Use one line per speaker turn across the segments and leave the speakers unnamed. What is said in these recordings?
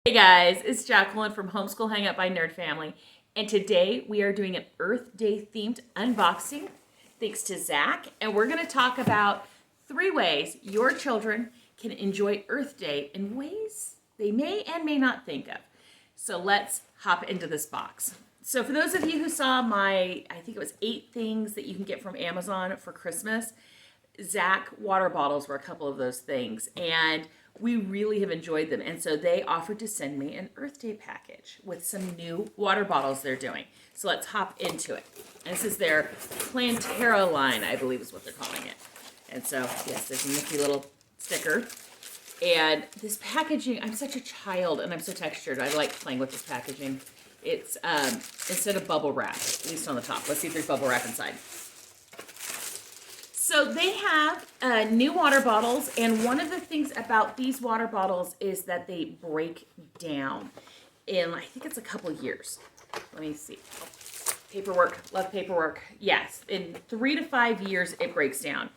Hey guys, it's Jacqueline from Homeschool Hangout by Nerd Family, and today we are doing an Earth Day themed unboxing thanks to Zach, and we're going to talk about 3 ways your children can enjoy Earth Day in ways they may and may not think of. So let's hop into this box. So for those of you who saw my, I think it was 8 things that you can get from Amazon for Christmas, Zach water bottles were a couple of those things, and we really have enjoyed them. And so they offered to send me an Earth Day package with some new water bottles they're doing. So let's hop into it. And this is their Plantera line, I believe is what they're calling it. And so, yes, there's a nifty little sticker. And this packaging, I'm such a child and I'm so textured. I like playing with this packaging. It's instead of bubble wrap, at least on the top. Let's see if there's bubble wrap inside. So they have new water bottles, and one of the things about these water bottles is that they break down in, I think it's a couple years. Let me see. Oh, paperwork, love paperwork. Yes, in 3 to 5 years it breaks down.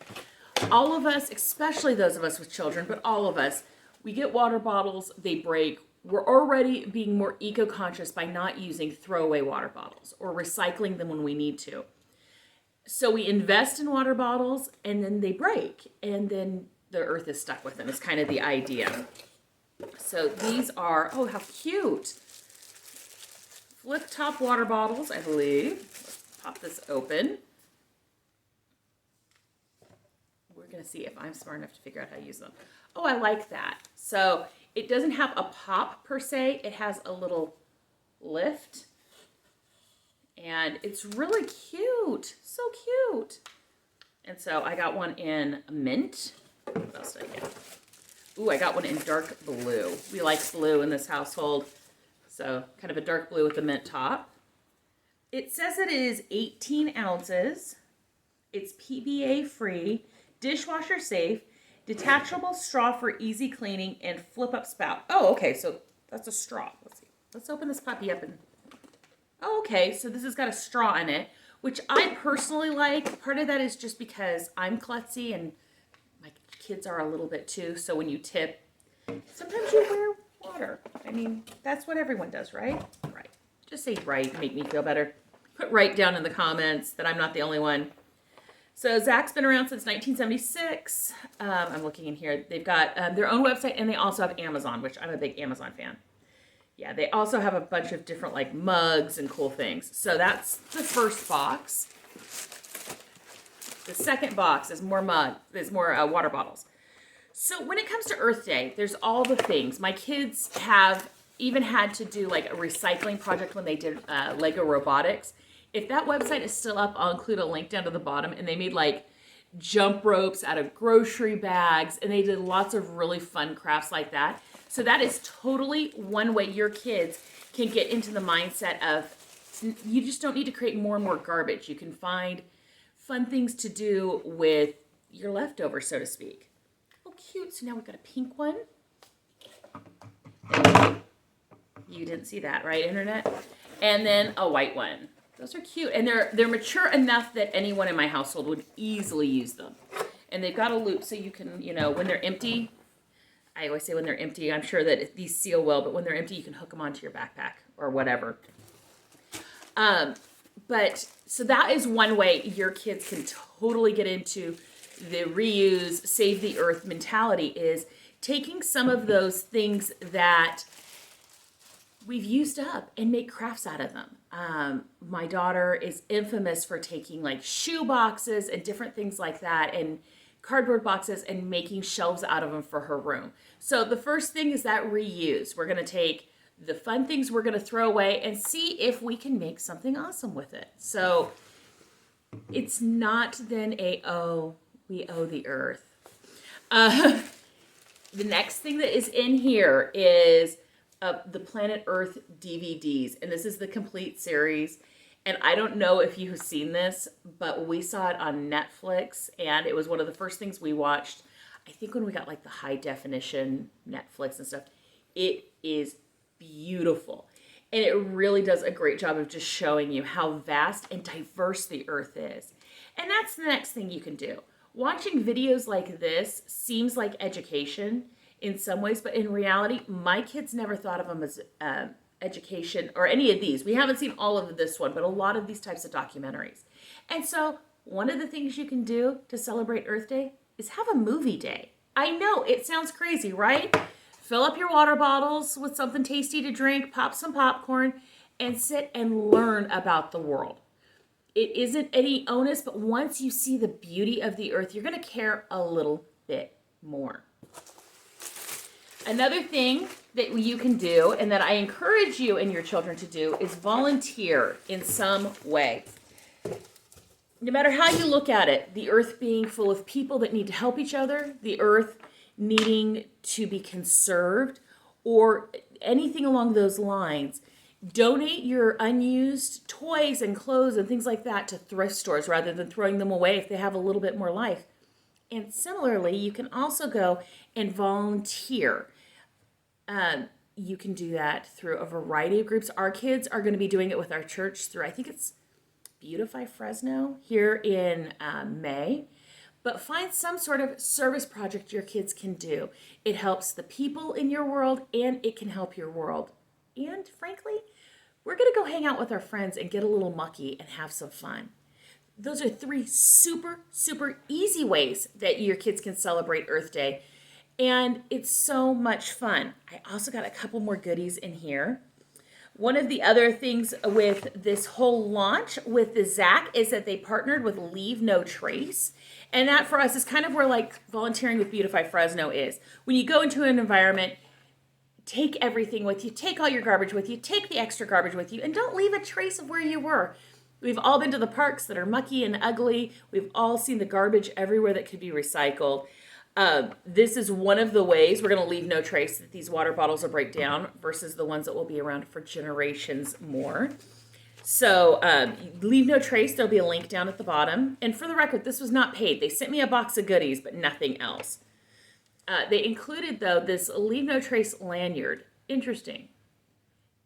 All of us, especially those of us with children, but all of us, we get water bottles, they break. We're already being more eco-conscious by not using throwaway water bottles or recycling them when we need to. So we invest in water bottles and then they break and then the earth is stuck with them. It's kind of the idea. So these are, oh, how cute. Flip top water bottles, I believe. Let's pop this open. We're going to see if I'm smart enough to figure out how to use them. Oh, I like that. So it doesn't have a pop per se. It has a little lift. And it's really cute. So cute. And so I got one in mint. What else did I get? Ooh, I got one in dark blue. We like blue in this household. So kind of a dark blue with a mint top. It says it is 18 ounces. It's PBA free, dishwasher safe, detachable straw for easy cleaning, and flip up spout. Oh, okay. So that's a straw. Let's see. Let's open this puppy up and... Oh, okay, so this has got a straw in it, which I personally like. Part of that is just because I'm klutzy and my kids are a little bit too. So when you tip, sometimes you wear water. I mean, that's what everyone does, right? Right. Just say right, make me feel better. Put right down in the comments that I'm not the only one. So Zach's been around since 1976. I'm looking in here. They've got their own website and they also have Amazon, which I'm a big Amazon fan. Yeah, they also have a bunch of different like mugs and cool things. So that's the first box. The second box is more water bottles. So when it comes to Earth Day, there's all the things. My kids have even had to do like a recycling project when they did Lego robotics. If that website is still up, I'll include a link down to the bottom. And they made like jump ropes out of grocery bags. And they did lots of really fun crafts like that. So that is totally one way your kids can get into the mindset of, you just don't need to create more and more garbage. You can find fun things to do with your leftovers, so to speak. Oh, cute. So now we've got a pink one. You didn't see that, right, Internet? And then a white one. Those are cute. And they're mature enough that anyone in my household would easily use them. And they've got a loop so you can, when they're empty, I always say when they're empty, I'm sure that these seal well, but when they're empty, you can hook them onto your backpack or whatever. But so that is one way your kids can totally get into the reuse, save the earth mentality, is taking some of those things that we've used up and make crafts out of them. My daughter is infamous for taking like shoe boxes and different things like that and cardboard boxes and making shelves out of them for her room. So the first thing is that reuse. We're going to take the fun things we're going to throw away and see if we can make something awesome with it. So it's not then we owe the earth. The next thing that is in here is the Planet Earth DVDs. And this is the complete series. And I don't know if you have seen this, but we saw it on Netflix, and it was one of the first things we watched, I think when we got like the high definition Netflix and stuff. It is beautiful. And it really does a great job of just showing you how vast and diverse the earth is. And that's the next thing you can do. Watching videos like this seems like education. in some ways, but in reality, my kids never thought of them as education or any of these. We haven't seen all of this one, but a lot of these types of documentaries. And so one of the things you can do to celebrate Earth Day is have a movie day. I know it sounds crazy, right? Fill up your water bottles with something tasty to drink, pop some popcorn, and sit and learn about the world. It isn't any onus, but once you see the beauty of the earth, you're going to care a little bit more. Another thing that you can do, and that I encourage you and your children to do, is volunteer in some way. No matter how you look at it, the earth being full of people that need to help each other, the earth needing to be conserved, or anything along those lines, donate your unused toys and clothes and things like that to thrift stores rather than throwing them away if they have a little bit more life. And similarly, you can also go and volunteer. You can do that through a variety of groups. Our kids are going to be doing it with our church through, I think it's Beautify Fresno here in May. But find some sort of service project your kids can do. It helps the people in your world, and it can help your world. And frankly, we're going to go hang out with our friends and get a little mucky and have some fun. Those are 3 super, super easy ways that your kids can celebrate Earth Day. And it's so much fun. I also got a couple more goodies in here. One of the other things with this whole launch with the Zach is that they partnered with Leave No Trace. And that for us is kind of where like volunteering with Beautify Fresno is. When you go into an environment, take everything with you, take all your garbage with you, take the extra garbage with you, and don't leave a trace of where you were. We've all been to the parks that are mucky and ugly. We've all seen the garbage everywhere that could be recycled. This is one of the ways we're going to leave no trace that these water bottles will break down versus the ones that will be around for generations more. So leave no trace. There'll be a link down at the bottom. And for the record, this was not paid. They sent me a box of goodies, but nothing else. They included, though, this Leave No Trace lanyard. Interesting.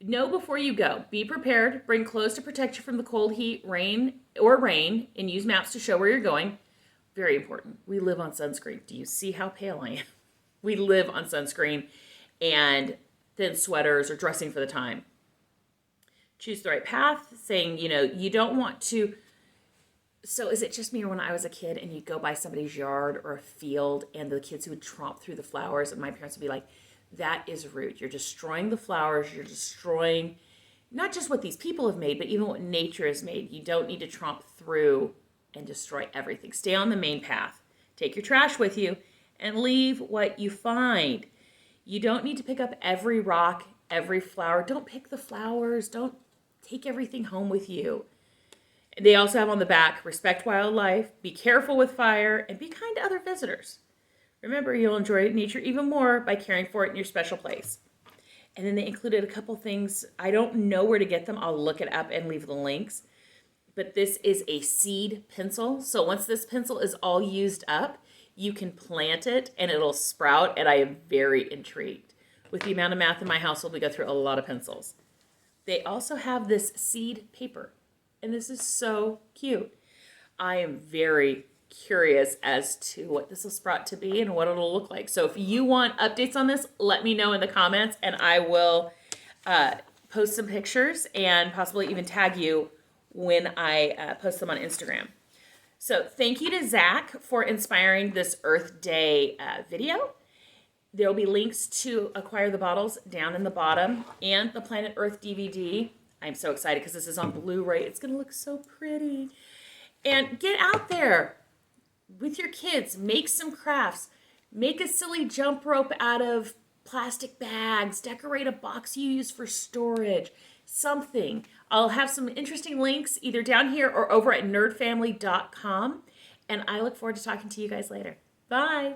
Know before you go. Be prepared. Bring clothes to protect you from the cold, heat, rain, and use maps to show where you're going. Very important. We live on sunscreen. Do you see how pale I am? We live on sunscreen and thin sweaters or dressing for the time. Choose the right path, saying, you don't want to. So is it just me, or when I was a kid and you'd go by somebody's yard or a field and the kids who would tromp through the flowers and my parents would be like, that is rude. You're destroying the flowers. You're destroying not just what these people have made, but even what nature has made. You don't need to tromp through and destroy everything. Stay on the main path. Take your trash with you and leave what you find. You don't need to pick up every rock, every flower. Don't pick the flowers. Don't take everything home with you. They also have on the back, respect wildlife, be careful with fire, and be kind to other visitors. Remember, you'll enjoy nature even more by caring for it in your special place. And then they included a couple things. I don't know where to get them. I'll look it up and leave the links. But this is a seed pencil. So once this pencil is all used up, you can plant it and it'll sprout. And I am very intrigued. With the amount of math in my household, we go through a lot of pencils. They also have this seed paper. And this is so cute. I am very curious as to what this will sprout to be and what it'll look like. So if you want updates on this, let me know in the comments and I will post some pictures and possibly even tag you when I post them on Instagram. So thank you to Zach for inspiring this Earth Day video. There will be links to acquire the bottles down in the bottom and the Planet Earth DVD. I'm so excited because this is on Blu-ray. It's going to look so pretty. And get out there with your kids. Make some crafts. Make a silly jump rope out of plastic bags. Decorate a box you use for storage. Something. I'll have some interesting links either down here or over at nerdfamily.com. And I look forward to talking to you guys later. Bye.